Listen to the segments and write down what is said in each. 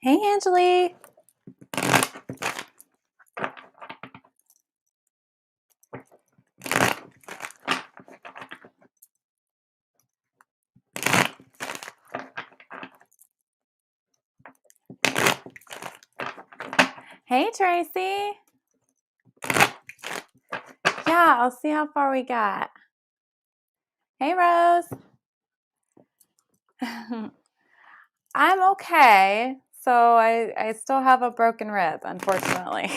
Hey, Angeli. Hey, Tracy. Yeah, I'll see how far we got. Hey, Rose. I'm okay. So I still have a broken rib, unfortunately.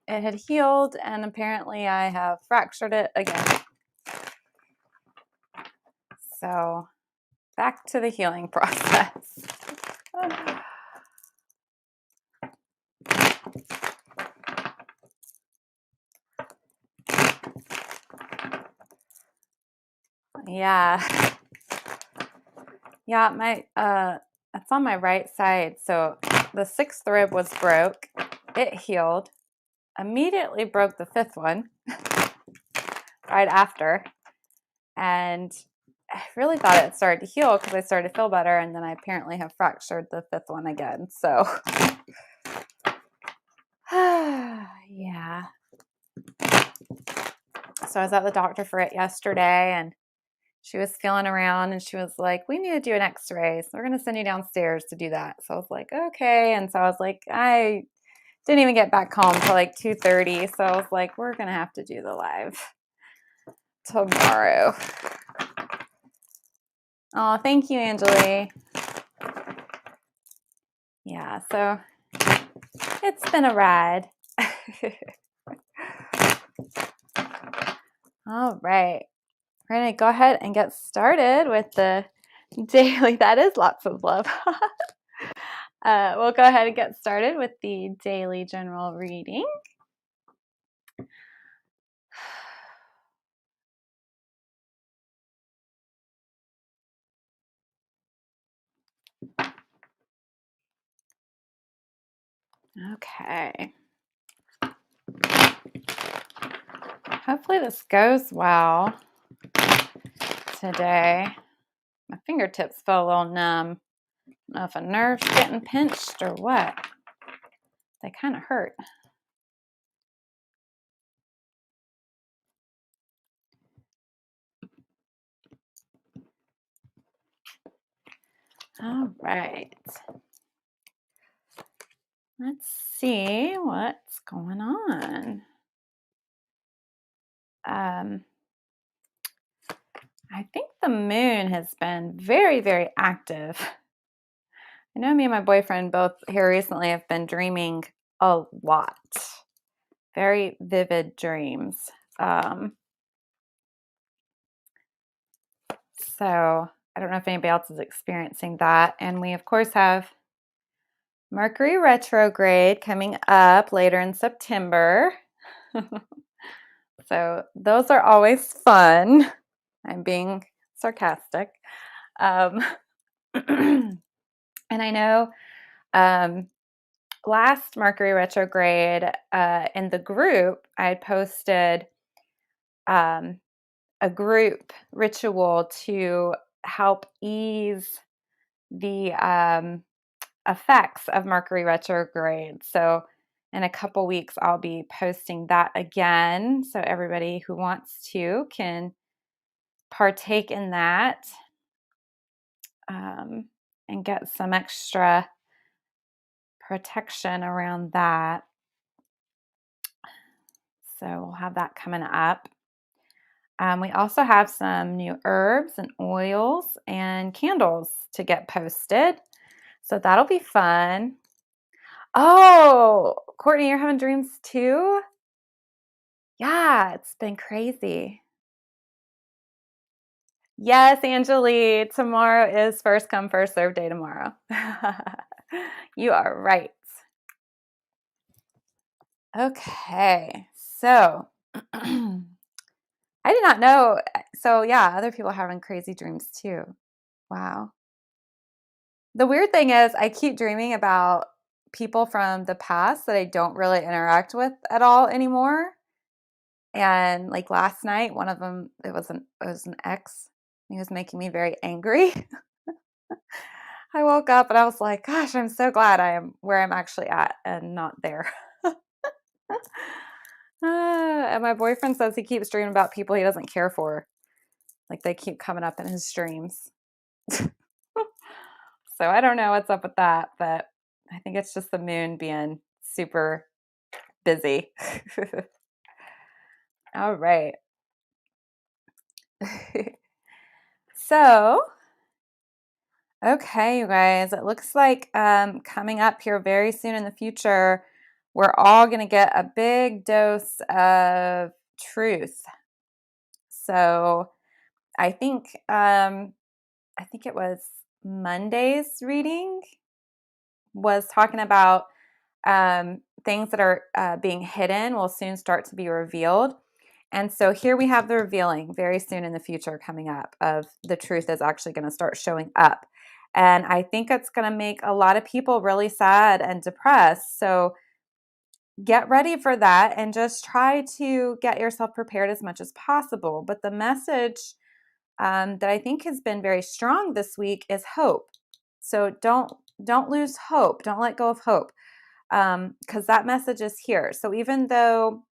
It had healed, and apparently I have fractured it again. So back to the healing process. Yeah. Yeah, it's on my right side. So the sixth rib was broke. It healed. Immediately broke the fifth one right after. And I really thought it started to heal because I started to feel better, and then I apparently have fractured the fifth one again. So yeah. So I was at the doctor for it yesterday, and she was feeling around, and she was like, we need to do an x-ray, so we're going to send you downstairs to do that. So I was like, okay. And so I was like, I didn't even get back home till like 2:30. So I was like, we're going to have to do the live tomorrow. Oh, thank you, Angeli. Yeah, so it's been a ride. All right. We're going to go ahead and get started with the daily. That is lots of love. We'll go ahead and get started with the daily general reading. Okay. Hopefully this goes well today. My fingertips feel a little numb. I don't know if a nerve's getting pinched or what. They kind of hurt. All right. Let's see what's going on. I think the moon has been very, very active. I know me and my boyfriend both here recently have been dreaming a lot. Very vivid dreams. So I don't know if anybody else is experiencing that. And we, of course, have Mercury Retrograde coming up later in September. So those are always fun. I'm being sarcastic. And I know last Mercury Retrograde in the group, I posted a group ritual to help ease the effects of Mercury retrograde. So in a couple weeks, I'll be posting that again. So everybody who wants to can partake in that and get some extra protection around that. So we'll have that coming up. We also have some new herbs and oils and candles to get posted. So that'll be fun. Oh, Courtney, you're having dreams too? Yeah, it's been crazy. Yes, Angeli, tomorrow is first come, first serve day tomorrow. You are right. Okay, so I did not know. So yeah, other people are having crazy dreams too. Wow. The weird thing is I keep dreaming about people from the past that I don't really interact with at all anymore. And like last night, one of them, it was an ex. He was making me very angry. I woke up and I was like, gosh, I'm so glad I am where I'm actually at and not there. And my boyfriend says he keeps dreaming about people he doesn't care for. Like they keep coming up in his dreams. So I don't know what's up with that, but I think it's just the moon being super busy. All right. So, okay, you guys, it looks like coming up here very soon in the future, we're all going to get a big dose of truth. So, I think it was Monday's reading was talking about things that are being hidden will soon start to be revealed. And so here we have the revealing very soon in the future coming up of the truth is actually going to start showing up. And I think it's going to make a lot of people really sad and depressed. So get ready for that and just try to get yourself prepared as much as possible. But the message that I think has been very strong this week is hope. So don't lose hope. Don't let go of hope because that message is here. So even though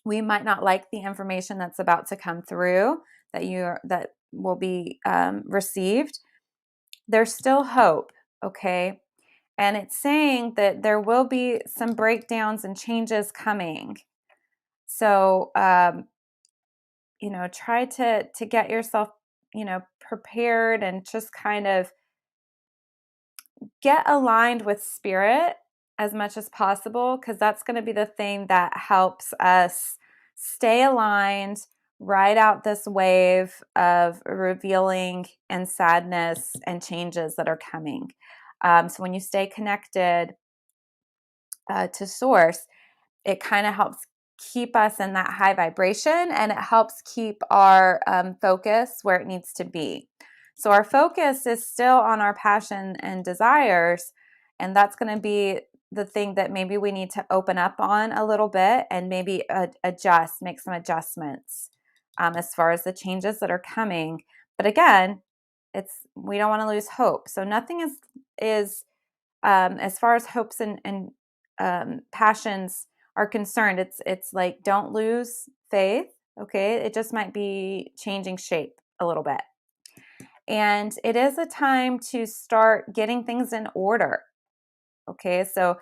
we might not like the information that's about to come through that will be received, there's still hope. Okay. And it's saying that there will be some breakdowns and changes coming. So, try to get yourself, prepared and just kind of get aligned with spirit as much as possible because that's going to be the thing that helps us stay aligned, ride out this wave of revealing and sadness and changes that are coming. So when you stay connected to source, it kind of helps keep us in that high vibration and it helps keep our focus where it needs to be. So our focus is still on our passion and desires, and that's going to be the thing that maybe we need to open up on a little bit and maybe make some adjustments as far as the changes that are coming. But again, we don't want to lose hope. So nothing is as far as hopes and passions are concerned, it's like don't lose faith. Okay, it just might be changing shape a little bit, and it is a time to start getting things in order. Okay, so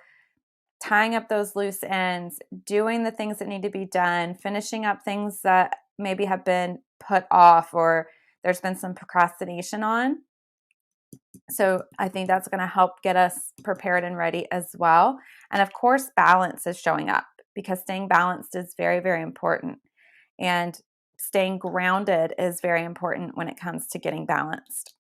tying up those loose ends, doing the things that need to be done, finishing up things that maybe have been put off or there's been some procrastination on. So I think that's going to help get us prepared and ready as well. And of course, balance is showing up because staying balanced is very, very important. And staying grounded is very important when it comes to getting balanced.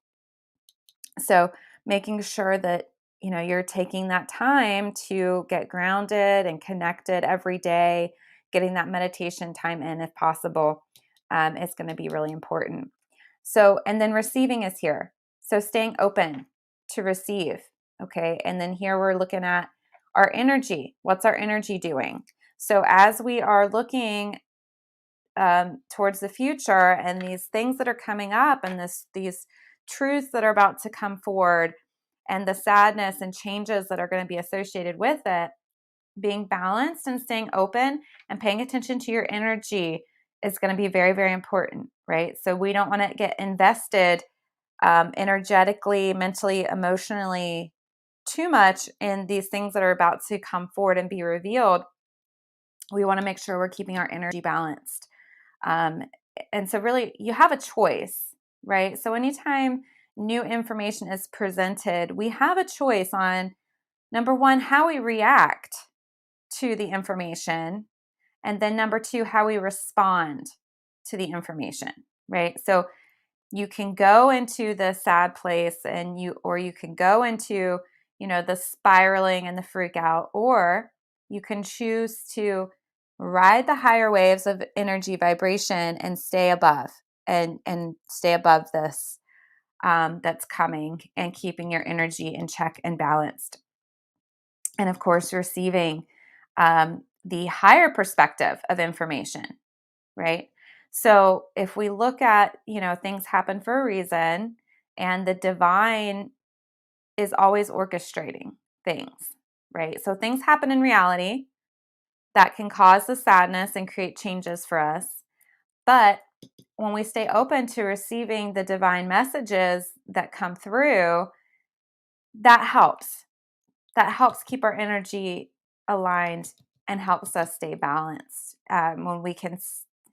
So making sure that you're taking that time to get grounded and connected every day, getting that meditation time in if possible, is going to be really important. So, and then receiving is here. So staying open to receive. Okay. And then here we're looking at our energy. What's our energy doing? So as we are looking towards the future and these things that are coming up and these truths that are about to come forward and the sadness and changes that are going to be associated with it, being balanced and staying open and paying attention to your energy is going to be very, very important, right? So we don't want to get invested energetically, mentally, emotionally too much in these things that are about to come forward and be revealed. We want to make sure we're keeping our energy balanced. And so really you have a choice, right? So anytime new information is presented, we have a choice on number one, how we react to the information. And then number two, how we respond to the information, right? So you can go into the sad place or you can go into, the spiraling and the freak out, or you can choose to ride the higher waves of energy vibration and stay above and stay above this that's coming and keeping your energy in check and balanced. And of course, receiving the higher perspective of information, right? So if we look at, things happen for a reason and the divine is always orchestrating things, right? So things happen in reality that can cause the sadness and create changes for us. But when we stay open to receiving the divine messages that come through, that helps. That helps keep our energy aligned and helps us stay balanced. When we can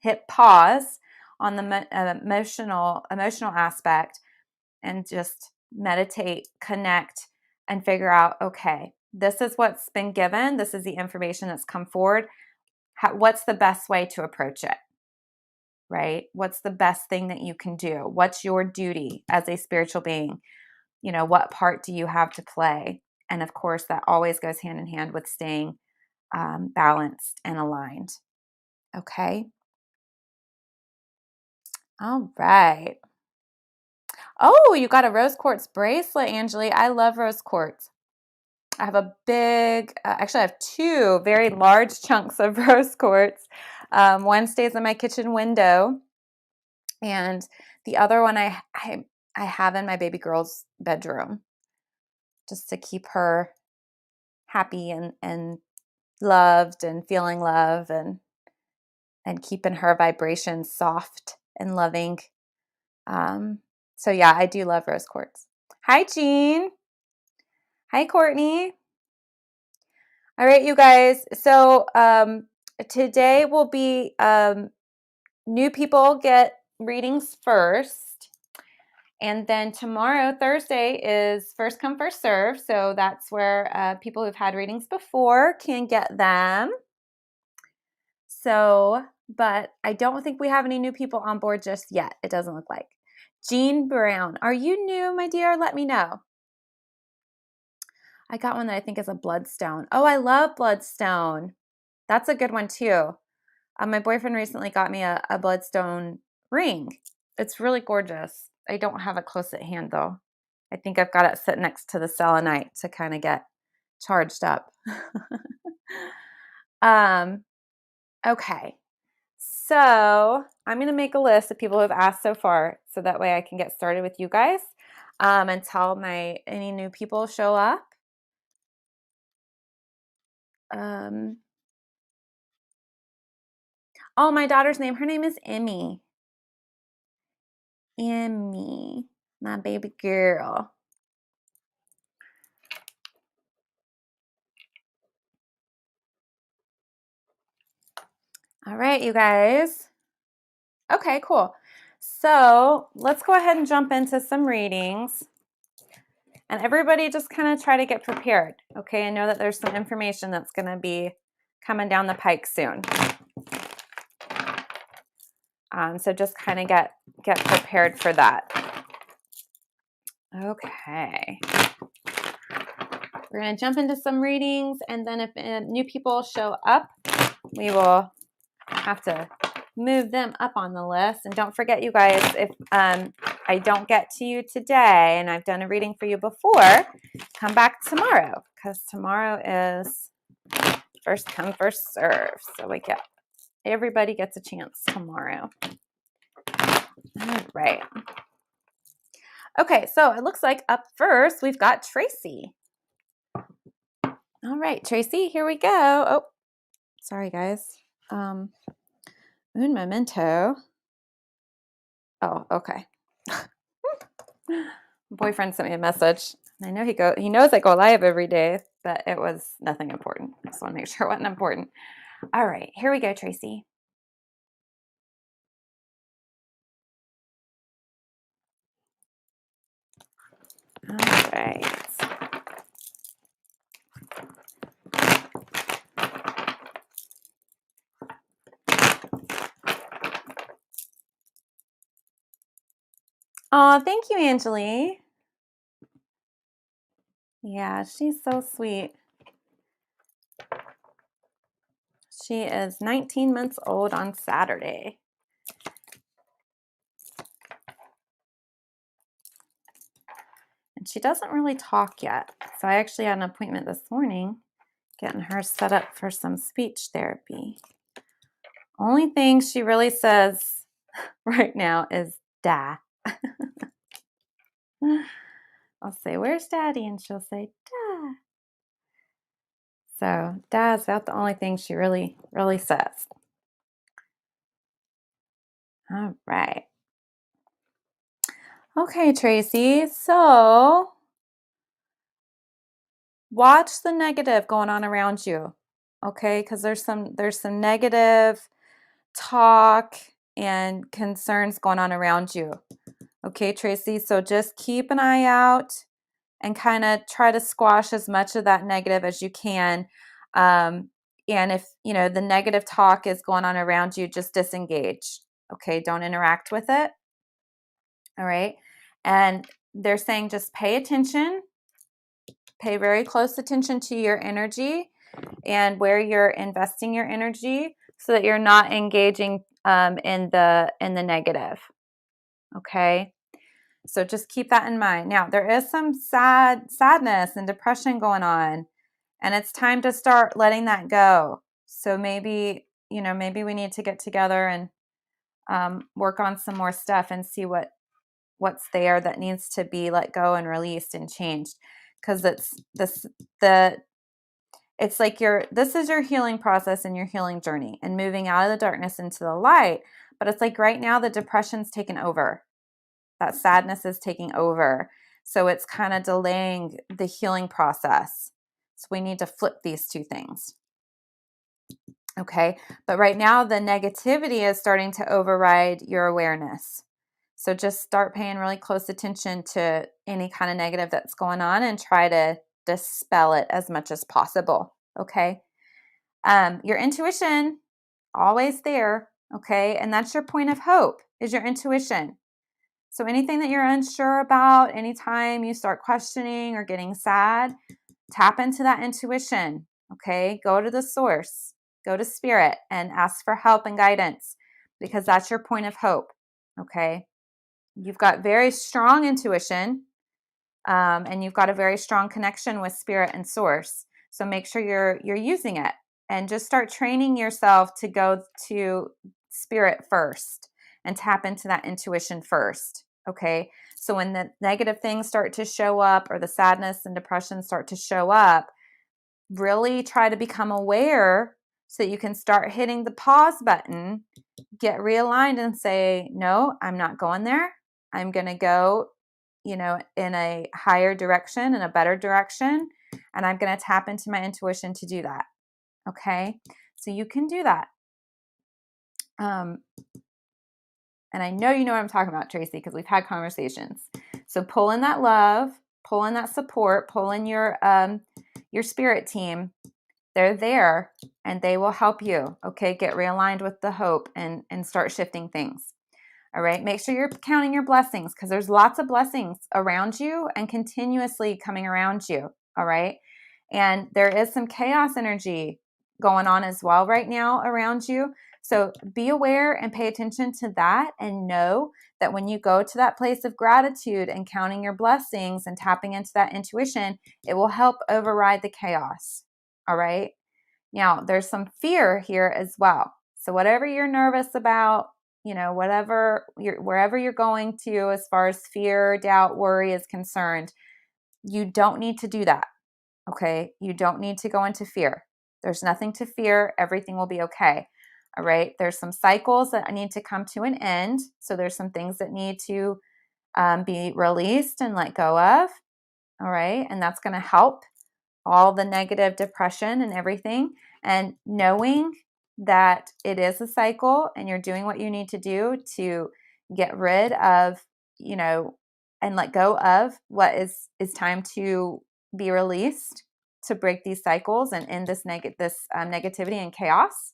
hit pause on the emotional aspect and just meditate, connect, and figure out, okay, this is what's been given. This is the information that's come forward. What's the best way to approach it? Right? What's the best thing that you can do? What's your duty as a spiritual being? What part do you have to play? And of course, that always goes hand in hand with staying balanced and aligned. Okay. All right. Oh, you got a rose quartz bracelet, Angeli. I love rose quartz. I have a big, actually, I have two very large chunks of rose quartz. One stays in my kitchen window, and the other one I have in my baby girl's bedroom, just to keep her happy and loved and feeling love and keeping her vibrations soft and loving. So yeah, I do love rose quartz. Hi, Jean. Hi, Courtney. All right, you guys. So today will be new people get readings first. And then tomorrow, Thursday, is first come, first serve. So that's where people who've had readings before can get them. So, but I don't think we have any new people on board just yet. It doesn't look like. Jean Brown, are you new, my dear? Let me know. I got one that I think is a bloodstone. Oh, I love bloodstone. That's a good one too. My boyfriend recently got me a bloodstone ring. It's really gorgeous. I don't have it close at hand though. I think I've got it sitting next to the selenite to kind of get charged up. Okay. So I'm going to make a list of people who have asked so far so that way I can get started with you guys until any new people show up. Oh, my daughter's name. Her name is Emmy. Emmy, my baby girl. All right, you guys. Okay, cool. So let's go ahead and jump into some readings. And everybody just kind of try to get prepared. Okay, I know that there's some information that's going to be coming down the pike soon. So just kind of get prepared for that. Okay. We're going to jump into some readings, and then if new people show up, we will have to move them up on the list. And don't forget, you guys, if I don't get to you today and I've done a reading for you before, come back tomorrow, because tomorrow is first come, first serve. So everybody gets a chance tomorrow. All right. Okay, so it looks like up first we've got Tracy. All right, Tracy, here we go. Oh, sorry, guys. Un momento. Oh, okay. Boyfriend sent me a message. I know he knows I go live every day, but it was nothing important. I just want to make sure it wasn't important. All right, here we go, Tracy. All right. Oh, thank you, Angeli. Yeah, she's so sweet. She is 19 months old on Saturday. And she doesn't really talk yet. So I actually had an appointment this morning getting her set up for some speech therapy. Only thing she really says right now is da. I'll say, "Where's Daddy?" And she'll say, "Da." So Dad's about the only thing she really says. All right. Okay, Tracy. So watch the negative going on around you. Okay, because there's some negative talk and concerns going on around you. Okay, Tracy. So just keep an eye out and kind of try to squash as much of that negative as you can. Um, and if the negative talk is going on around you, just disengage. Okay, don't interact with it. All right. And they're saying just pay attention, pay very close attention to your energy and where you're investing your energy so that you're not engaging in the negative. Okay. So just keep that in mind. Now, there is some sadness and depression going on, and it's time to start letting that go. So maybe we need to get together and work on some more stuff and see what's there that needs to be let go and released and changed. Because it's like this is your healing process and your healing journey and moving out of the darkness into the light. But it's like right now the depression's taken over. That sadness is taking over. So it's kind of delaying the healing process. So we need to flip these two things. Okay. But right now, the negativity is starting to override your awareness. So just start paying really close attention to any kind of negative that's going on and try to dispel it as much as possible. Okay. Your intuition, always there. Okay. And that's your point of hope, is your intuition. So anything that you're unsure about, anytime you start questioning or getting sad, tap into that intuition. Okay. Go to the source, go to spirit and ask for help and guidance because that's your point of hope. Okay. You've got very strong intuition and you've got a very strong connection with spirit and source. So make sure you're using it and just start training yourself to go to spirit first and tap into that intuition first. Okay. So when the negative things start to show up or the sadness and depression start to show up, really try to become aware so that you can start hitting the pause button, get realigned and say, no, I'm not going there. I'm going to go, in a higher direction, in a better direction. And I'm going to tap into my intuition to do that. Okay. So you can do that. And I know you know what I'm talking about, Tracy, because we've had conversations. So pull in that love, pull in that support, pull in your spirit team. They're there and they will help you. Okay. Get realigned with the hope and start shifting things. All right. Make sure you're counting your blessings because there's lots of blessings around you and continuously coming around you. All right. And there is some chaos energy going on as well right now around you. So be aware and pay attention to that and know that when you go to that place of gratitude and counting your blessings and tapping into that intuition, it will help override the chaos. All right. Now, there's some fear here as well. So whatever you're nervous about, wherever you're going to as far as fear, doubt, worry is concerned, you don't need to do that. Okay. You don't need to go into fear. There's nothing to fear. Everything will be okay. All right. There's some cycles that need to come to an end. So there's some things that need to be released and let go of. All right. And that's going to help all the negative depression and everything. And knowing that it is a cycle and you're doing what you need to do to get rid of, and let go of what is time to be released to break these cycles and end this negativity and chaos.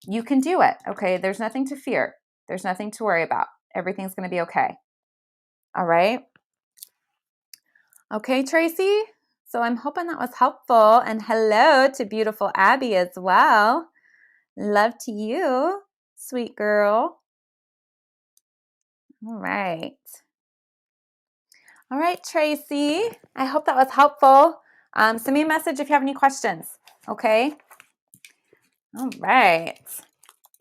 You can do it. Okay. There's nothing to fear. There's nothing to worry about. Everything's going to be okay. All right. Okay, Tracy. So I'm hoping that was helpful. And hello to beautiful Abby as well. Love to you, sweet girl. All right. All right, Tracy. I hope that was helpful. Send me a message if you have any questions. Okay. All right.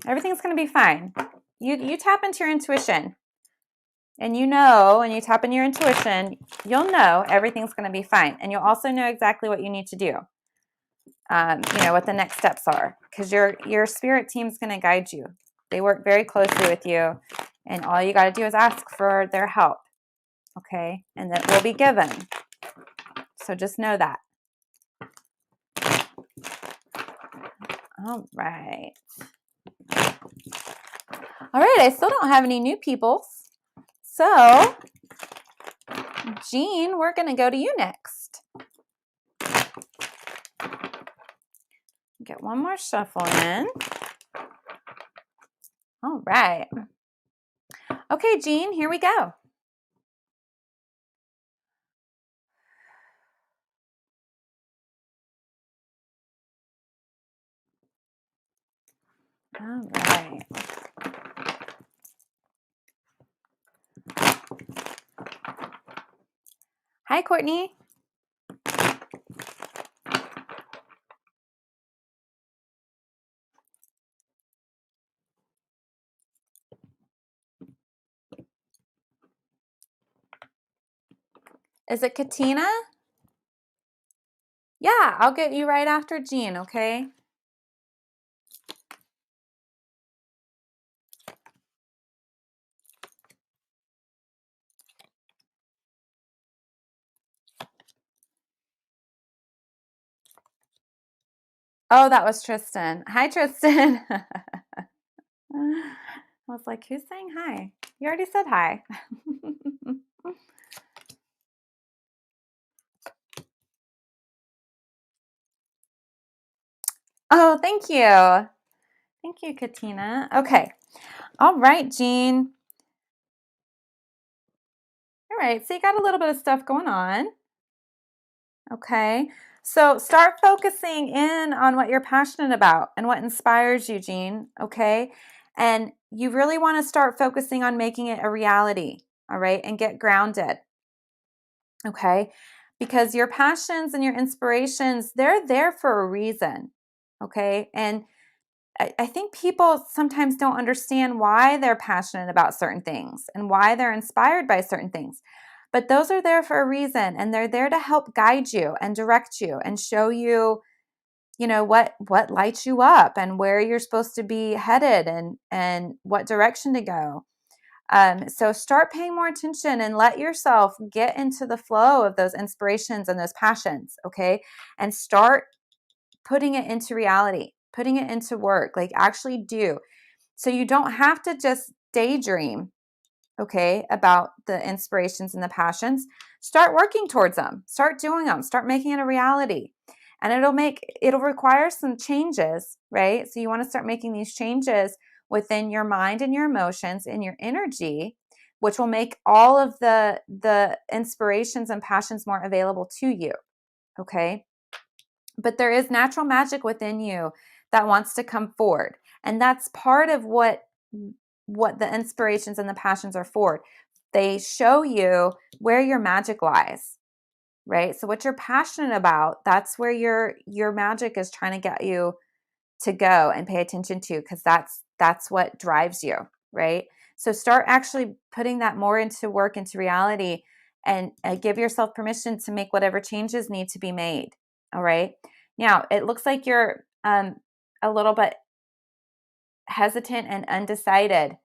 Everything's going to be fine. You tap into your intuition. and you know, and you tap into your intuition, you'll know everything's going to be fine. And you'll also know exactly what you need to do. You know, what the next steps are, because your spirit team's going to guide you. They work very closely with you, and all you got to do is ask for their help. Okay. And that will be given. So just know that. All right. All right. I still don't have any new people. So, Jean, we're going to go to you next. Get one more shuffle in. All right. Okay, Jean, here we go. All right. Hi, Courtney. Is it Katina? Yeah, I'll get you right after Jean, okay? Oh, that was Tristan. Hi, Tristan. I was like, who's saying hi? You already said hi. Oh, thank you. Thank you, Katina. Okay. All right, Jean. All right, so you got a little bit of stuff going on. Okay. So start focusing in on what you're passionate about and what inspires you, Jean. Okay. And you really want to start focusing on making it a reality. All right. And get grounded. Okay. Because your passions and your inspirations, they're there for a reason. Okay. And I think people sometimes don't understand why they're passionate about certain things and why they're inspired by certain things. But those are there for a reason, and they're there to help guide you and direct you and show you, you know, what lights you up and where you're supposed to be headed and what direction to go. So start paying more attention and let yourself get into the flow of those inspirations and those passions, okay? And start putting it into reality, putting it into work, like actually do. So you don't have to just daydream, okay, about the inspirations and the passions. Start working towards them, start doing them, start making it a reality. And it'll require some changes, right? So you want to start making these changes within your mind and your emotions and your energy, which will make all of the inspirations and passions more available to you, okay? But there is natural magic within you that wants to come forward. And that's part of what the inspirations and the passions are for. They show you where your magic lies, right? So what you're passionate about, that's where your magic is trying to get you to go and pay attention to, because that's what drives you, right? So start actually putting that more into work, into reality, and give yourself permission to make whatever changes need to be made. All right. Now, it looks like you're a little bit hesitant and undecided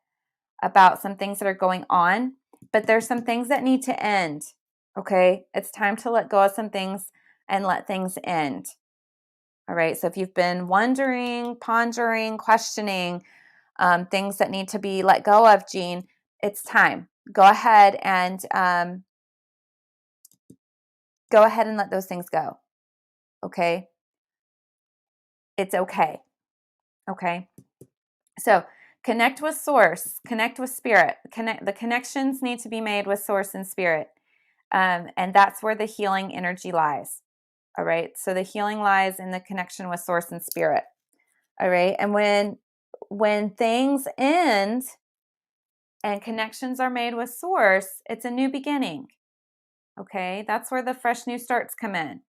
about some things that are going on, but there's some things that need to end. Okay. It's time to let go of some things and let things end. All right. So if you've been wondering, pondering, questioning things that need to be let go of, Jean, it's time. Go ahead and let those things go. Okay. It's okay. Okay. So connect with source, connect with spirit. The connections need to be made with source and spirit. And that's where the healing energy lies. All right. So the healing lies in the connection with source and spirit. All right. And when things end and connections are made with source, it's a new beginning. Okay. That's where the fresh new starts come in.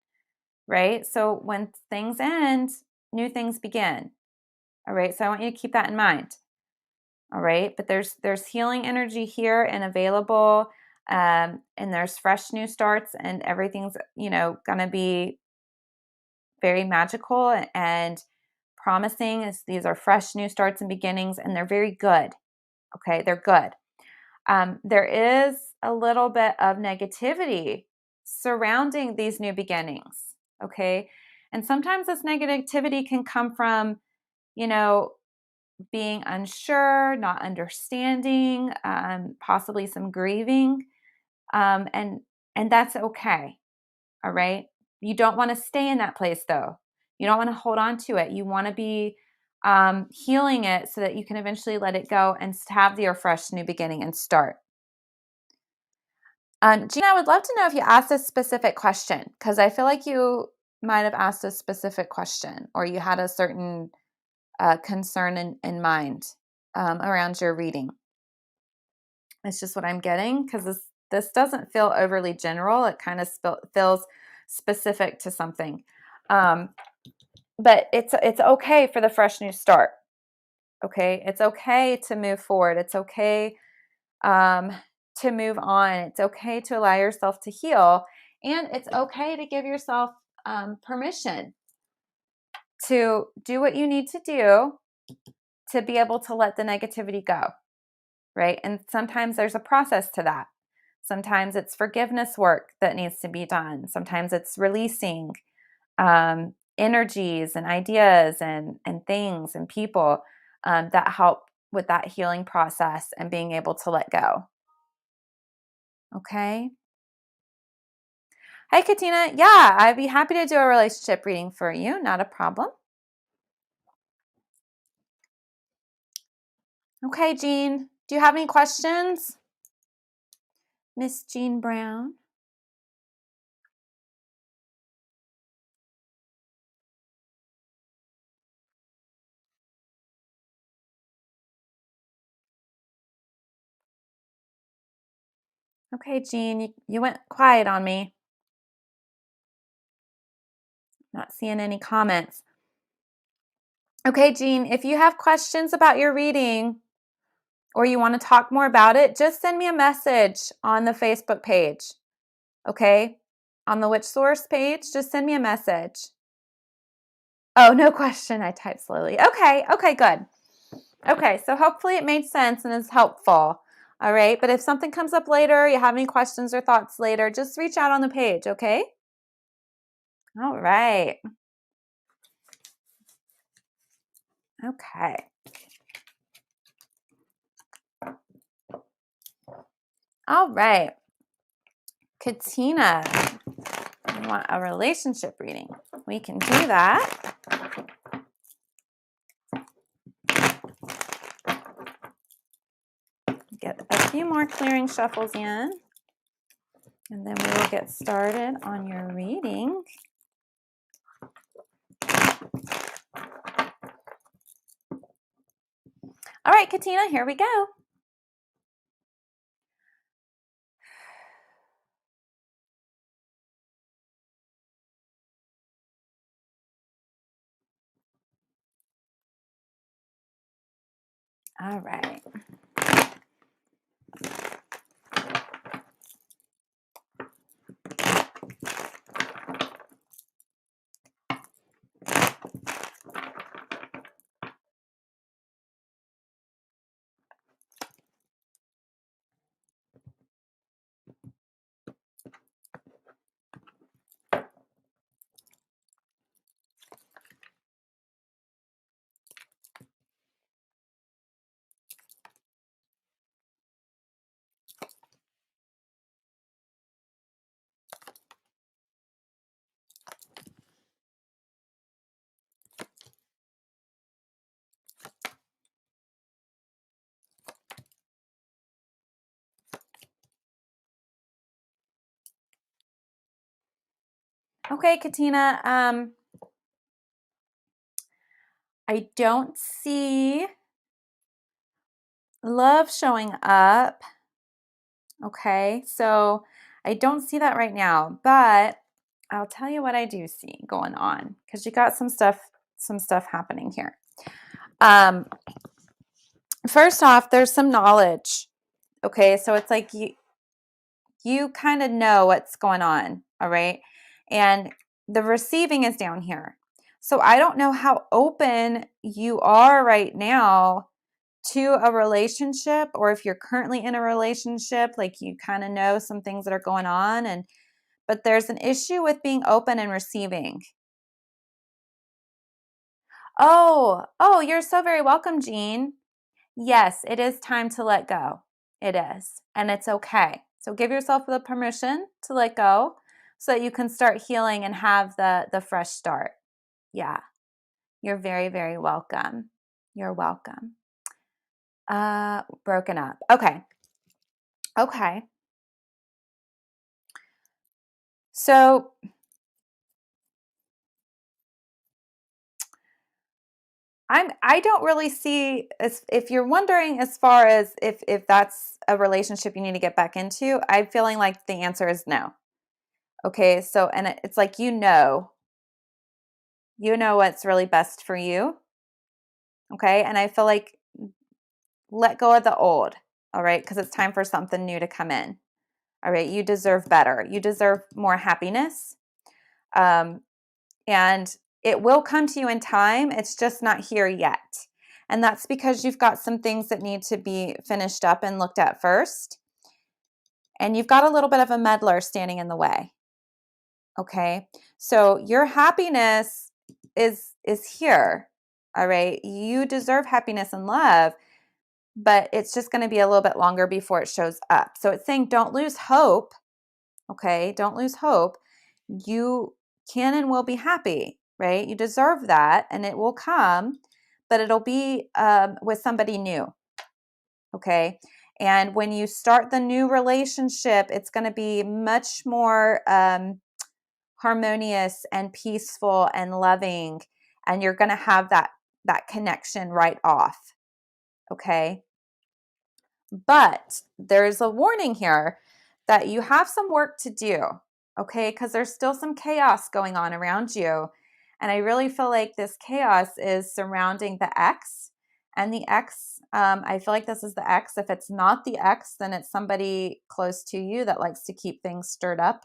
Right. So when things end, new things begin. All right. So I want you to keep that in mind. All right. But there's healing energy here and available. And there's fresh new starts, and everything's, gonna be very magical and promising. These are fresh new starts and beginnings, and they're very good. Okay, they're good. There is a little bit of negativity surrounding these new beginnings. Okay, and sometimes this negativity can come from, you know, being unsure, not understanding, possibly some grieving, and that's okay. All right. You don't want to stay in that place though. You don't want to hold on to it. You want to be healing it so that you can eventually let it go and have your fresh new beginning and start. Gina, I would love to know if you asked a specific question, because I feel like you might have asked a specific question, or you had a certain concern in mind around your reading. It's just what I'm getting, because this doesn't feel overly general. It kind of feels specific to something. But it's okay for the fresh new start. Okay, it's okay to move forward. It's okay to move on. It's okay to allow yourself to heal, and it's okay to give yourself permission to do what you need to do to be able to let the negativity go. Right, and sometimes there's a process to that. Sometimes it's forgiveness work that needs to be done. Sometimes it's releasing energies and ideas and things and people that help with that healing process and being able to let go. Okay. Hi, Katina. Yeah, I'd be happy to do a relationship reading for you. Not a problem. Okay, Jean. Do you have any questions? Miss Jean Brown. Okay, Jean, you went quiet on me. Not seeing any comments. Okay, Jean, if you have questions about your reading or you want to talk more about it, just send me a message on the Facebook page. Okay? On the Witch Source page, just send me a message. Oh, no question. I typed slowly. Okay, good. Okay, so hopefully it made sense and is helpful. All right, but if something comes up later, you have any questions or thoughts later, just reach out on the page, okay? All right. Okay. All right. Katina, you want a relationship reading? We can do that. Get a few more clearing shuffles in, and then we will get started on your reading. All right, Katina, here we go. All right. Okay, Katina, I don't see love showing up. Okay, so I don't see that right now, but I'll tell you what I do see going on, because you got some stuff happening here. First off, there's some knowledge. Okay, so it's like you kind of know what's going on, all right? And the receiving is down here. So I don't know how open you are right now to a relationship, or if you're currently in a relationship, like you kind of know some things that are going on, and but there's an issue with being open and receiving. Oh, you're so very welcome, Jean. Yes, it is time to let go. It is. And it's okay. So give yourself the permission to let go so that you can start healing and have the fresh start. Yeah. You're very, very welcome. You're welcome. Broken up. Okay. Okay. So I don't really see, as if you're wondering as far as if that's a relationship you need to get back into, I'm feeling like the answer is no. Okay, so and it's like you know what's really best for you. Okay, and I feel like let go of the old. All right, because it's time for something new to come in. All right, you deserve better. You deserve more happiness. Um, and it will come to you in time. It's just not here yet. And that's because you've got some things that need to be finished up and looked at first. And you've got a little bit of a meddler standing in the way. Okay. So your happiness is here. All right. You deserve happiness and love, but it's just going to be a little bit longer before it shows up. So it's saying don't lose hope. Okay. Don't lose hope. You can and will be happy, right? You deserve that and it will come, but it'll be with somebody new. Okay. And when you start the new relationship, it's going to be much more harmonious and peaceful and loving. And you're going to have that connection right off. Okay. But there's a warning here that you have some work to do, okay? Because there's still some chaos going on around you. And I really feel like this chaos is surrounding the ex. And the ex, I feel like this is the ex. If it's not the ex, then it's somebody close to you that likes to keep things stirred up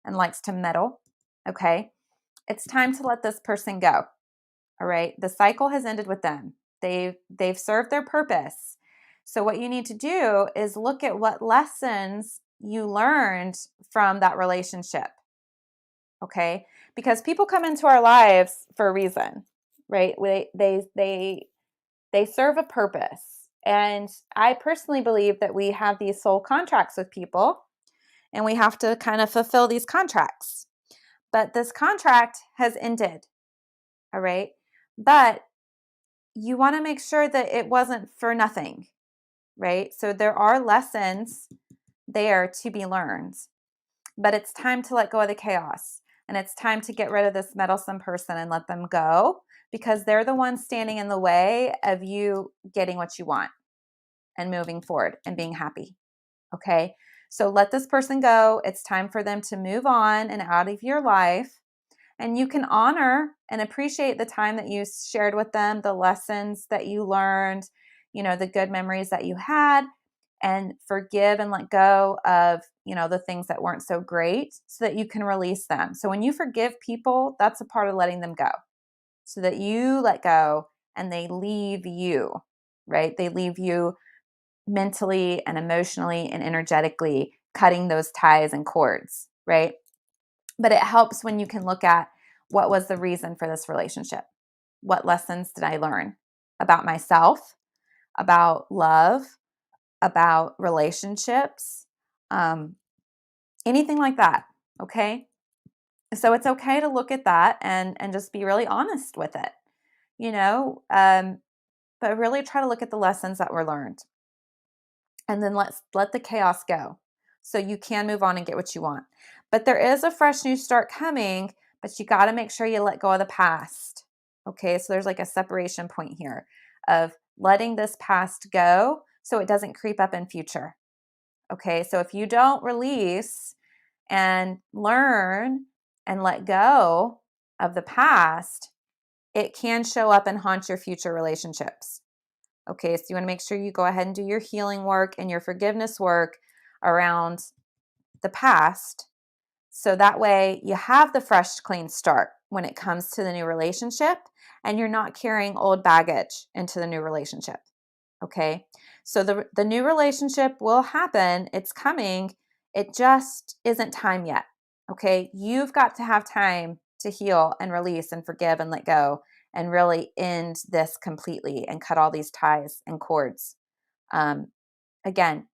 and likes to meddle, okay? It's time to let this person go, all right? The cycle has ended with them. They've served their purpose. So what you need to do is look at what lessons you learned from that relationship. Okay? Because people come into our lives for a reason, right? They serve a purpose. And I personally believe that we have these soul contracts with people and we have to kind of fulfill these contracts. But this contract has ended. All right? But you want to make sure that it wasn't for nothing, right? So there are lessons there to be learned, but it's time to let go of the chaos and it's time to get rid of this meddlesome person and let them go because they're the ones standing in the way of you getting what you want and moving forward and being happy. Okay. So let this person go. It's time for them to move on and out of your life. And you can honor and appreciate the time that you shared with them, the lessons that you learned, the good memories that you had, and forgive and let go of, the things that weren't so great so that you can release them. So when you forgive people, that's a part of letting them go so that you let go and they leave you, right? They leave you mentally and emotionally and energetically cutting those ties and cords, right? But it helps when you can look at what was the reason for this relationship? What lessons did I learn about myself, about love, about relationships, anything like that? Okay. So it's okay to look at that and just be really honest with it, you know, um, but really try to look at the lessons that were learned and then let the chaos go so you can move on and get what you want. But there is a fresh new start coming, but you got to make sure you let go of the past. Okay, so there's like a separation point here of letting this past go so it doesn't creep up in future. Okay, so if you don't release and learn and let go of the past, it can show up and haunt your future relationships. Okay, so you want to make sure you go ahead and do your healing work and your forgiveness work around the past. So that way you have the fresh, clean start when it comes to the new relationship, and you're not carrying old baggage into the new relationship. Okay. So the new relationship will happen. It's coming. It just isn't time yet. Okay. You've got to have time to heal and release and forgive and let go and really end this completely and cut all these ties and cords. Um, again,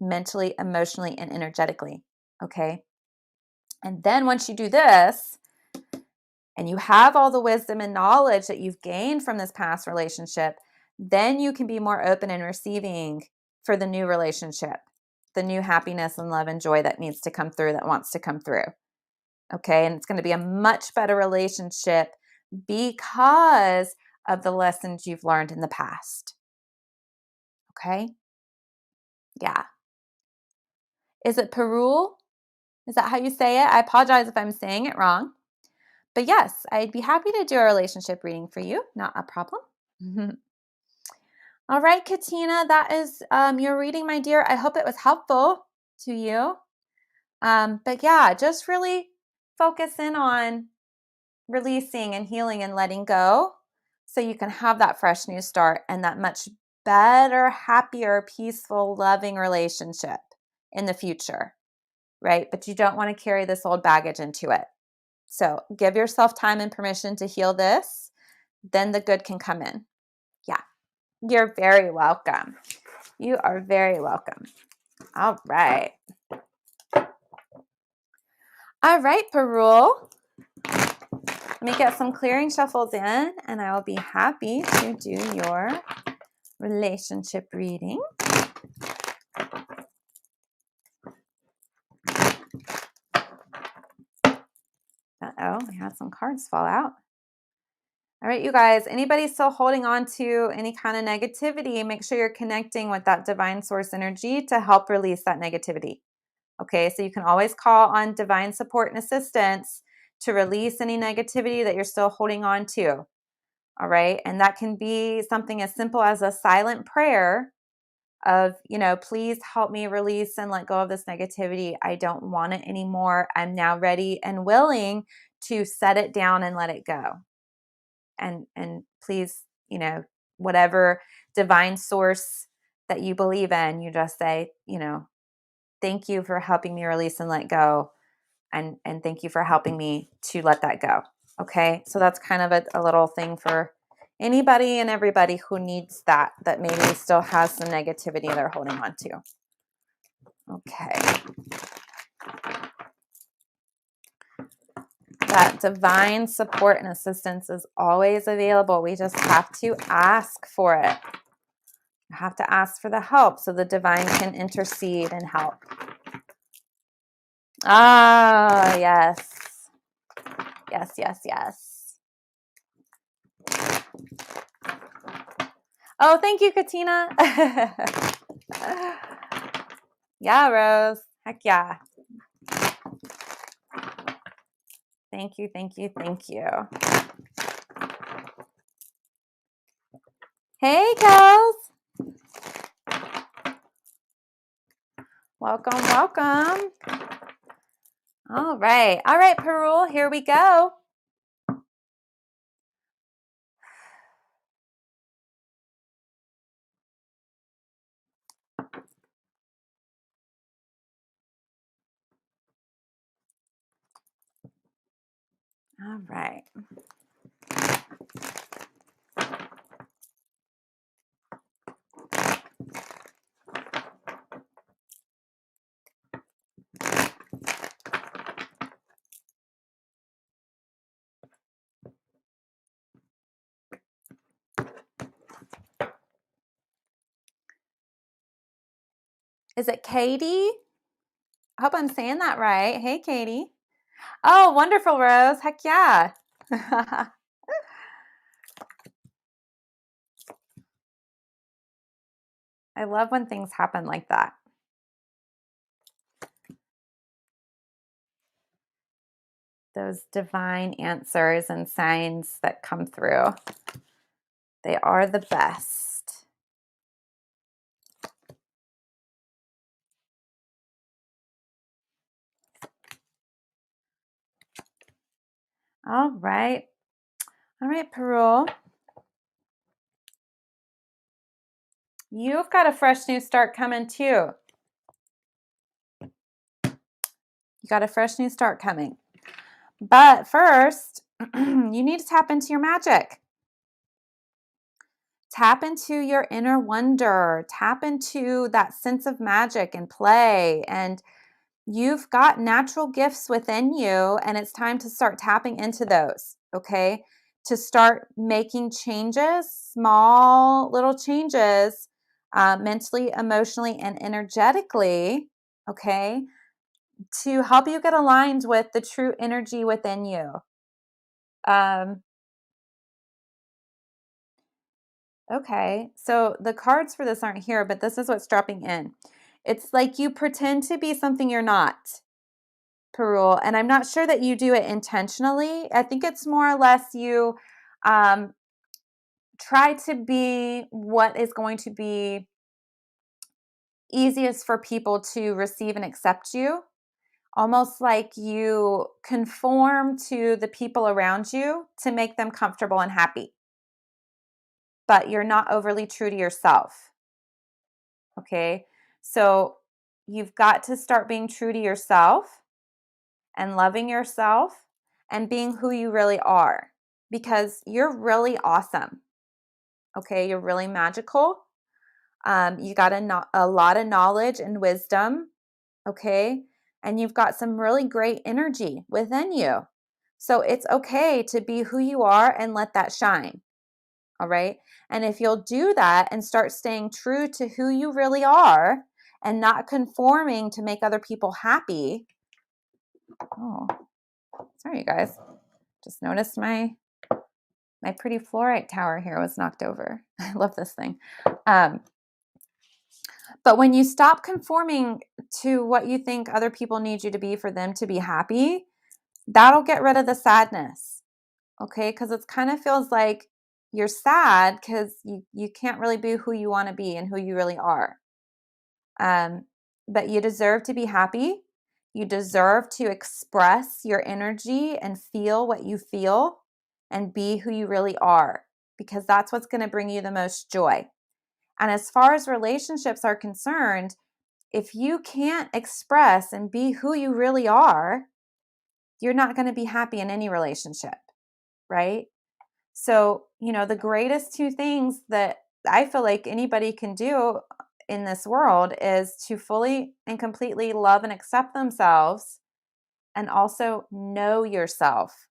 mentally, emotionally, and energetically. Okay. And then once you do this, and you have all the wisdom and knowledge that you've gained from this past relationship, then you can be more open and receiving for the new relationship, the new happiness and love and joy that needs to come through, that wants to come through. Okay. And it's going to be a much better relationship because of the lessons you've learned in the past. Okay. Yeah. Is it Perul? Is that how you say it? I apologize if I'm saying it wrong. But yes, I'd be happy to do a relationship reading for you. Not a problem. All right, Katina, that is your reading, my dear. I hope it was helpful to you. But yeah, just really focus in on releasing and healing and letting go so you can have that fresh new start and that much better, happier, peaceful, loving relationship in the future, right? But you don't want to carry this old baggage into it. So give yourself time and permission to heal this. Then the good can come in. Yeah, you're very welcome. You are very welcome. All right. All right, Perul. Let me get some clearing shuffles in, and I will be happy to do your relationship reading. Uh-oh, I had some cards fall out. All right, you guys, anybody still holding on to any kind of negativity, make sure you're connecting with that divine source energy to help release that negativity. Okay, so you can always call on divine support and assistance to release any negativity that you're still holding on to. All right, and that can be something as simple as a silent prayer of, please help me release and let go of this negativity. I don't want it anymore. I'm now ready and willing to set it down and let it go. And please, whatever divine source that you believe in, you just say, thank you for helping me release and let go. And thank you for helping me to let that go. Okay. So that's kind of a little thing for anybody and everybody who needs that maybe still has some negativity they're holding on to. Okay. That divine support and assistance is always available. We just have to ask for it. You have to ask for the help so the divine can intercede and help. Ah, yes. Yes, yes, yes. Oh, thank you, Katina. Yeah, Rose. Heck yeah. Thank you, thank you, thank you. Hey, girls. Welcome, welcome. All right, Perul, here we go. All right. Is it Katie? I hope I'm saying that right. Hey, Katie. Oh, wonderful, Rose. Heck yeah. I love when things happen like that. Those divine answers and signs that come through. They are the best. All right. All right, Perul. You've got a fresh new start coming too. You got a fresh new start coming. But first, you need to tap into your magic. Tap into your inner wonder. Tap into that sense of magic and play. And you've got natural gifts within you, and it's time to start tapping into those, okay? To start making changes, small little changes, mentally, emotionally, and energetically, okay? To help you get aligned with the true energy within you. Um, okay, so the cards for this aren't here, but this is what's dropping in. It's like you pretend to be something you're not, Perul, and I'm not sure that you do it intentionally. I think it's more or less you um, try to be what is going to be easiest for people to receive and accept you. Almost like you conform to the people around you to make them comfortable and happy, but you're not overly true to yourself. Okay. So you've got to start being true to yourself and loving yourself and being who you really are, because you're really awesome. Okay. You're really magical. You got a lot of knowledge and wisdom. Okay. And you've got some really great energy within you. So it's okay to be who you are and let that shine. All right. And if you'll do that and start staying true to who you really are and not conforming to make other people happy. Oh, sorry, you guys. Just noticed my pretty fluorite tower here was knocked over. I love this thing. But when you stop conforming to what you think other people need you to be for them to be happy, that'll get rid of the sadness. Okay, because it kind of feels like you're sad because you can't really be who you want to be and who you really are. But you deserve to be happy. You deserve to express your energy and feel what you feel and be who you really are, because that's what's going to bring you the most joy. And as far as relationships are concerned, if you can't express and be who you really are, you're not going to be happy in any relationship, right? So, the greatest two things that I feel like anybody can do in this world is to fully and completely love and accept themselves and also know yourself.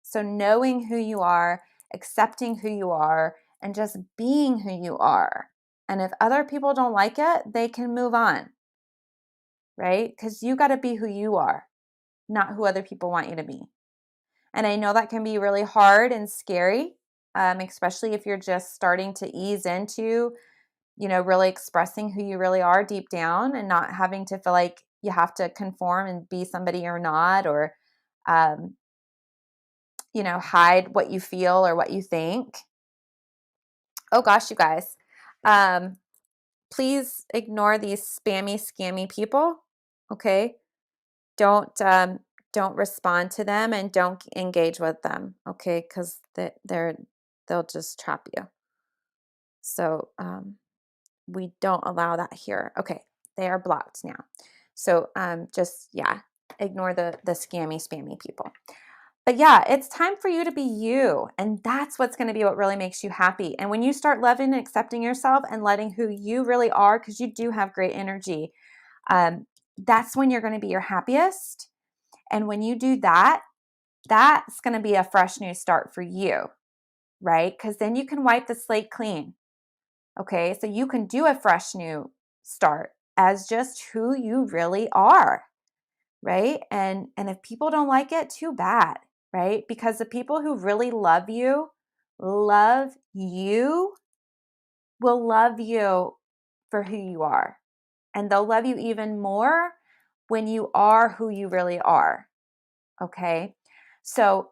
So, knowing who you are, accepting who you are, and just being who you are. And if other people don't like it, they can move on, right? Because you got to be who you are, not who other people want you to be. And I know that can be really hard and scary, especially if you're just starting to ease into, really expressing who you really are deep down and not having to feel like you have to conform and be somebody you're not, or, um, hide what you feel or what you think. Oh gosh, you guys. Um, Please ignore these spammy, scammy people. Okay. Don't respond to them and don't engage with them, okay? Because they'll just trap you. So we don't allow that here. Okay, they are blocked now. So just ignore the scammy, spammy people. But yeah, it's time for you to be you, and that's what's going to be what really makes you happy. And when you start loving and accepting yourself and letting who you really are, because you do have great energy, that's when you're going to be your happiest. And when you do that, that's going to be a fresh new start for you, right? Because then you can wipe the slate clean. Okay, so you can do a fresh new start as just who you really are, right? And if people don't like it, too bad, right? Because the people who really love you will love you for who you are. And they'll love you even more when you are who you really are. Okay. So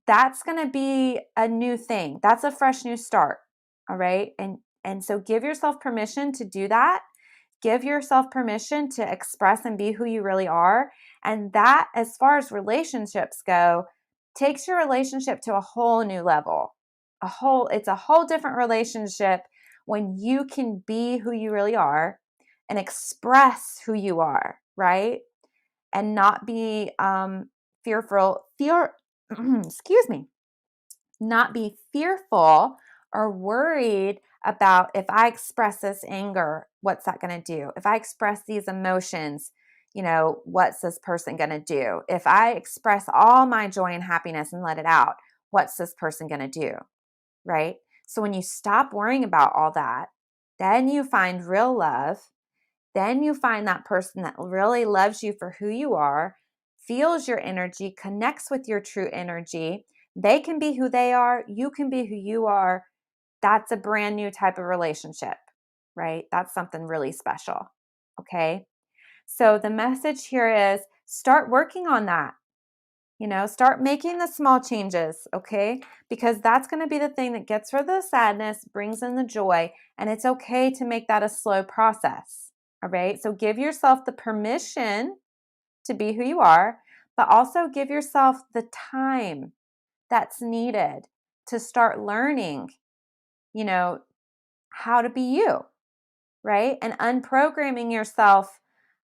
that's going to be a new thing. That's a fresh new start. All right. And so give yourself permission to do that. Give yourself permission to express and be who you really are. And that, as far as relationships go, takes your relationship to a whole new level. It's a whole different relationship when you can be who you really are and express who you are, right? And not be excuse me, not be fearful or worried about, if I express this anger, what's that going to do? If I express these emotions, what's this person going to do? If I express all my joy and happiness and let it out, what's this person going to do? Right? So when you stop worrying about all that, then you find real love. Then you find that person that really loves you for who you are, feels your energy, connects with your true energy. They can be who they are. You can be who you are. That's a brand new type of relationship, right? That's something really special. Okay. So the message here is start working on that. Start making the small changes, okay? Because that's going to be the thing that gets rid of the sadness, brings in the joy, and it's okay to make that a slow process, all right? So give yourself the permission to be who you are, but also give yourself the time that's needed to start learning, how to be you, right? And unprogramming yourself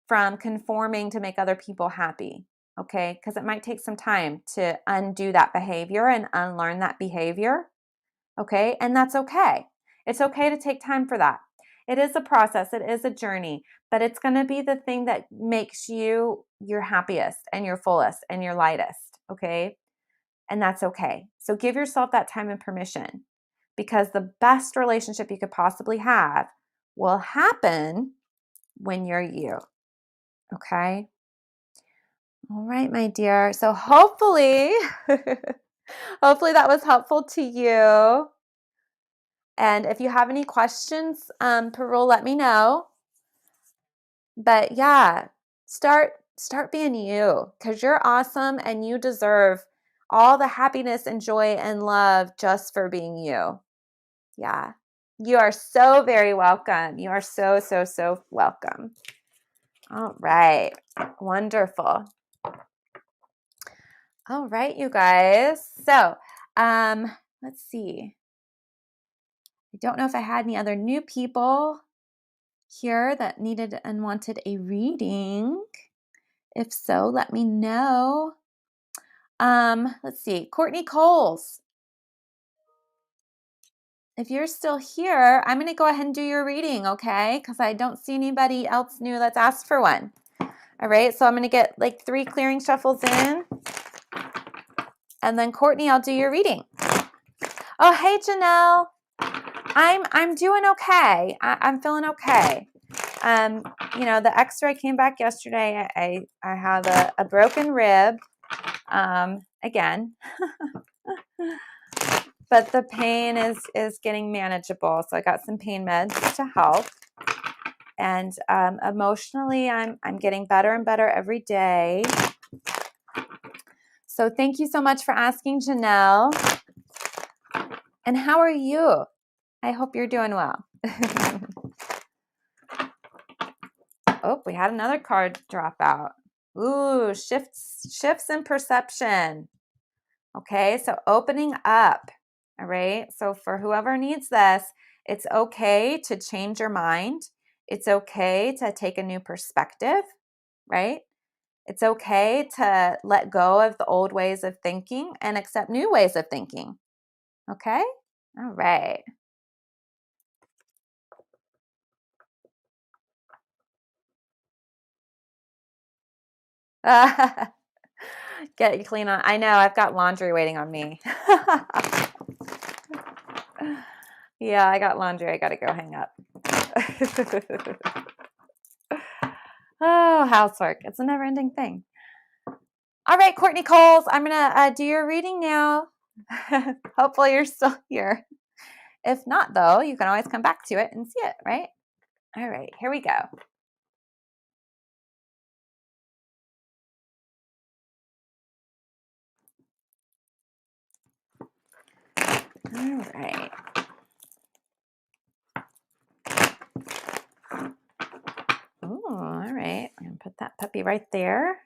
from conforming to make other people happy, okay? Because it might take some time to undo that behavior and unlearn that behavior, okay? And that's okay. It's okay to take time for that. It is a process, it is a journey, but it's going to be the thing that makes you your happiest and your fullest and your lightest, okay? And that's okay. So give yourself that time and permission, because the best relationship you could possibly have will happen when you're you. Okay. All right, my dear. So hopefully, hopefully that was helpful to you. And if you have any questions, Parul, let me know. But yeah, start being you, because you're awesome and you deserve all the happiness and joy and love just for being you. Yeah. You are so very welcome. You are so, so, so welcome. All right. Wonderful. All right, you guys. So, let's see. I don't know if I had any other new people here that needed and wanted a reading. If so, let me know. Let's see. Courtney Coles. If you're still here, I'm going to go ahead and do your reading, okay? Because I don't see anybody else new that's asked for one. All right, so I'm going to get like 3 clearing shuffles in. And then Courtney, I'll do your reading. Oh, hey, Janelle. I'm doing okay. I'm feeling okay. The X-ray came back yesterday. I have a broken rib. Again. But the pain is getting manageable. So I got some pain meds to help. And emotionally, I'm getting better and better every day. So thank you so much for asking, Janelle. And how are you? I hope you're doing well. Oh, we had another card drop out. Ooh, shifts in perception. Okay, so opening up. All right, so for whoever needs this, it's okay to change your mind. It's okay to take a new perspective, right? It's okay to let go of the old ways of thinking and accept new ways of thinking. Okay? All right. Get you clean on. I know, I've got laundry waiting on me. Yeah, I got laundry. I got to go hang up. Oh, housework. It's a never ending thing. All right, Courtney Coles, I'm going to do your reading now. Hopefully you're still here. If not, though, you can always come back to it and see it, right? All right, here we go. All right. Oh, all right. I'm going to put that puppy right there.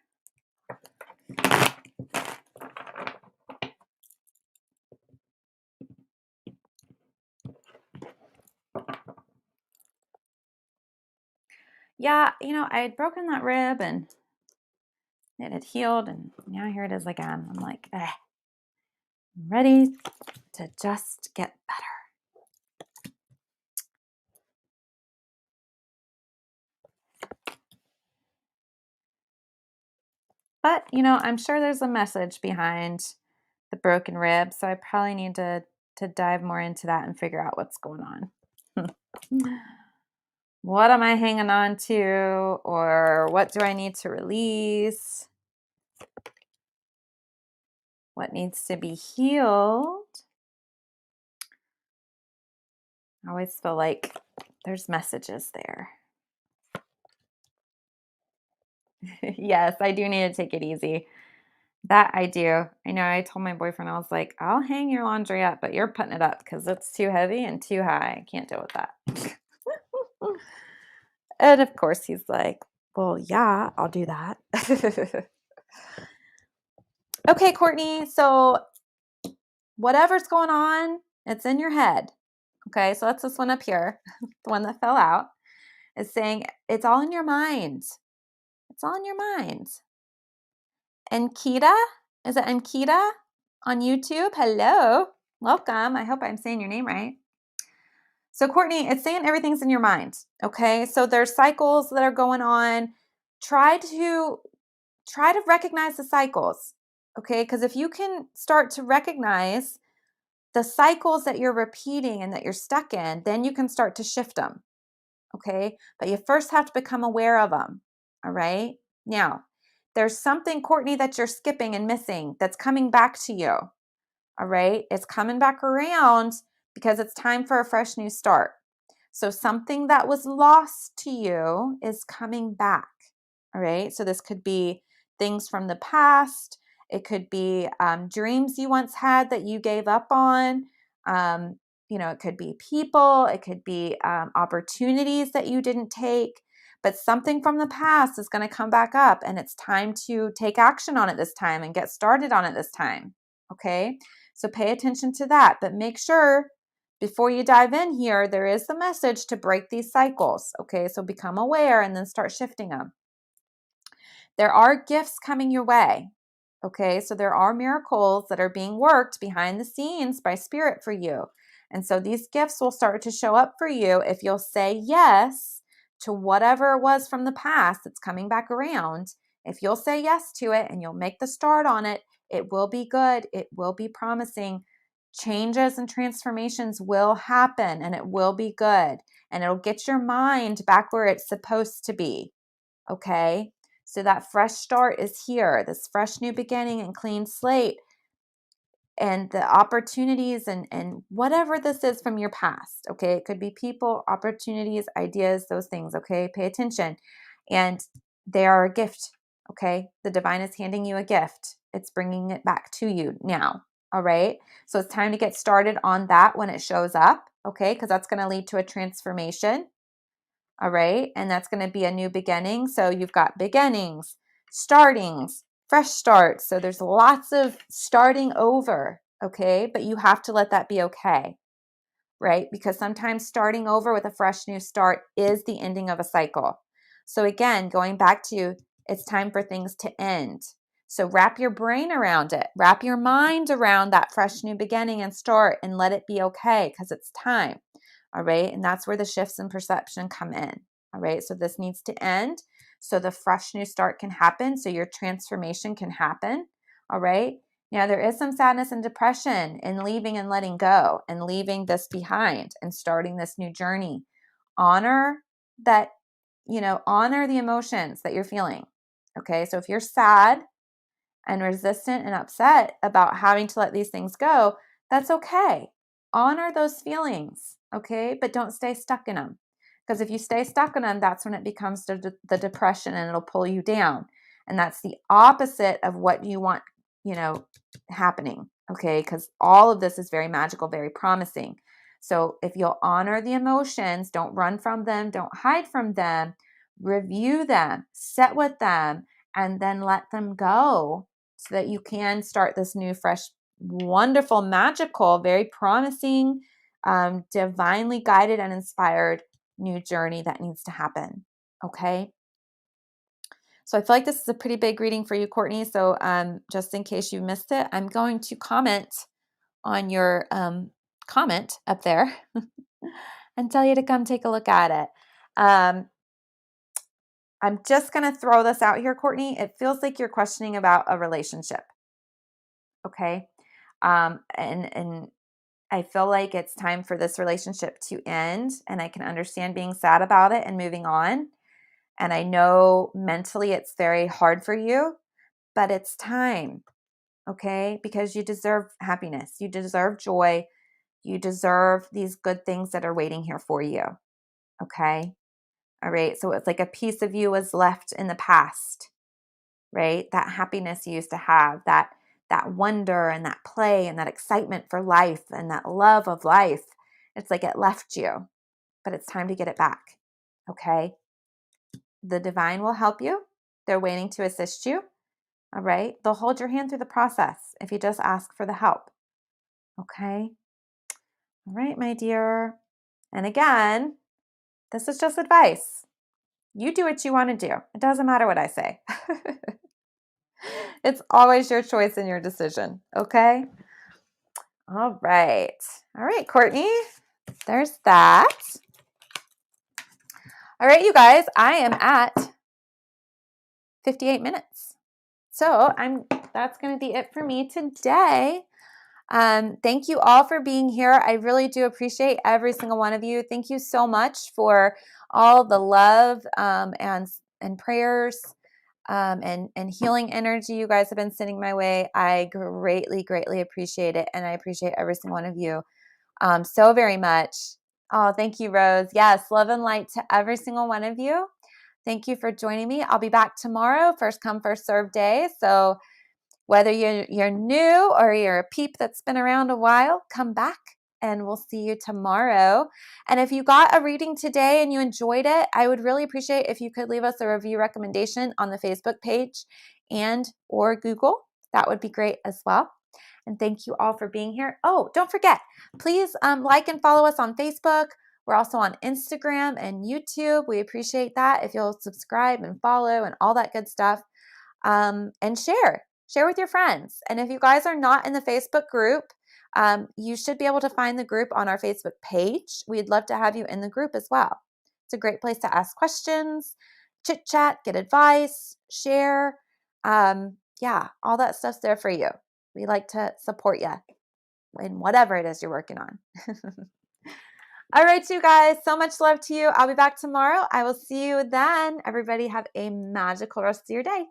yeah, I had broken that rib and it had healed, and now here it is again. I'm like, I'm ready to just get better. But, I'm sure there's a message behind the broken rib, so I probably need to dive more into that and figure out what's going on. What am I hanging on to, or what do I need to release? What needs to be healed? I always feel like there's messages there. Yes, I do need to take it easy. That I do. I know I told my boyfriend, I was like, I'll hang your laundry up, but you're putting it up because it's too heavy and too high. I can't deal with that. And of course, he's like, well, yeah, I'll do that. Okay, Courtney. So, whatever's going on, it's in your head. Okay, so that's this one up here, the one that fell out, is saying it's all in your mind. It's all in your mind. Ankita, is it Ankita on YouTube? Hello, welcome. I hope I'm saying your name right. So, Courtney, it's saying everything's in your mind. Okay, so there's cycles that are going on. Try to recognize the cycles. Okay, because if you can start to recognize the cycles that you're repeating and that you're stuck in, then you can start to shift them. Okay, but you first have to become aware of them. All right, now there's something, Courtney, that you're skipping and missing that's coming back to you. All right, it's coming back around because it's time for a fresh new start. So something that was lost to you is coming back. All right, so this could be things from the past. It could be dreams you once had that you gave up on. It could be people. It could be opportunities that you didn't take. But something from the past is going to come back up, and it's time to take action on it this time and get started on it this time. Okay, so pay attention to that, but make sure before you dive in here, there is the message to break these cycles. Okay, so become aware and then start shifting them. There are gifts coming your way. Okay, so there are miracles that are being worked behind the scenes by spirit for you. And so these gifts will start to show up for you if you'll say yes to whatever it was from the past that's coming back around. If you'll say yes to it and you'll make the start on it, it will be good. It will be promising. Changes and transformations will happen, and it will be good. And it'll get your mind back where it's supposed to be. Okay? So that fresh start is here, this fresh new beginning and clean slate, and the opportunities and whatever this is from your past. Okay, it could be people, opportunities, ideas, those things. Okay, pay attention. And they are a gift. Okay, the divine is handing you a gift. It's bringing it back to you now. All right, so it's time to get started on that when it shows up. Okay, because that's going to lead to a transformation. All right, and that's going to be a new beginning. So you've got beginnings, startings, fresh starts. So there's lots of starting over. Okay, but you have to let that be okay. Right, because sometimes starting over with a fresh new start is the ending of a cycle. So again, going back to, it's time for things to end. So wrap your brain around it, wrap your mind around that fresh new beginning and start, and let it be okay because it's time. All right, and that's where the shifts in perception come in. All right, so this needs to end so the fresh new start can happen, so your transformation can happen. All right, now there is some sadness and depression in leaving and letting go and leaving this behind and starting this new journey. Honor that, honor the emotions that you're feeling. Okay, so if you're sad and resistant and upset about having to let these things go, that's okay. Honor those feelings, okay? But don't stay stuck in them. Because if you stay stuck in them, that's when it becomes the depression and it'll pull you down. And that's the opposite of what you want, happening, okay? Because all of this is very magical, very promising. So if you'll honor the emotions, don't run from them, don't hide from them, review them, sit with them, and then let them go so that you can start this new, fresh, wonderful, magical, very promising, divinely guided and inspired new journey that needs to happen. Okay. So I feel like this is a pretty big reading for you, Courtney. So just in case you missed it, I'm going to comment on your comment up there and tell you to come take a look at it. I'm just going to throw this out here, Courtney. It feels like you're questioning about a relationship. Okay. And I feel like it's time for this relationship to end, and I can understand being sad about it and moving on. And I know mentally it's very hard for you, but it's time. Okay. Because you deserve happiness. You deserve joy. You deserve these good things that are waiting here for you. Okay. All right. So it's like a piece of you was left in the past, right? That happiness you used to have, that wonder and that play and that excitement for life and that love of life. It's like it left you, but it's time to get it back. Okay. The divine will help you. They're waiting to assist you. All right. They'll hold your hand through the process if you just ask for the help. Okay. All right, my dear. And again, this is just advice. You do what you want to do. It doesn't matter what I say. It's always your choice and your decision. Okay. All right. All right, Courtney. There's that. All right, you guys, I am at 58 minutes. So that's going to be it for me today. Thank you all for being here. I really do appreciate every single one of you. Thank you so much for all the love and prayers and healing energy you guys have been sending my way. I greatly, greatly appreciate it. And I appreciate every single one of you so very much. Oh, thank you, Rose. Yes, love and light to every single one of you. Thank you for joining me. I'll be back tomorrow, first come, first serve day. So whether you're new or you're a peep that's been around a while, come back and we'll see you tomorrow. And if you got a reading today and you enjoyed it, I would really appreciate if you could leave us a review recommendation on the Facebook page and or Google. That would be great as well. And thank you all for being here. Oh, don't forget, please like and follow us on Facebook. We're also on Instagram and YouTube. We appreciate that if you'll subscribe and follow and all that good stuff. And share with your friends. And if you guys are not in the Facebook group, you should be able to find the group on our Facebook page. We'd love to have you in the group as well. It's a great place to ask questions, chit chat, get advice, share. Yeah, all that stuff's there for you. We like to support you in whatever it is you're working on. All right, you guys, so much love to you. I'll be back tomorrow. I will see you then. Everybody have a magical rest of your day.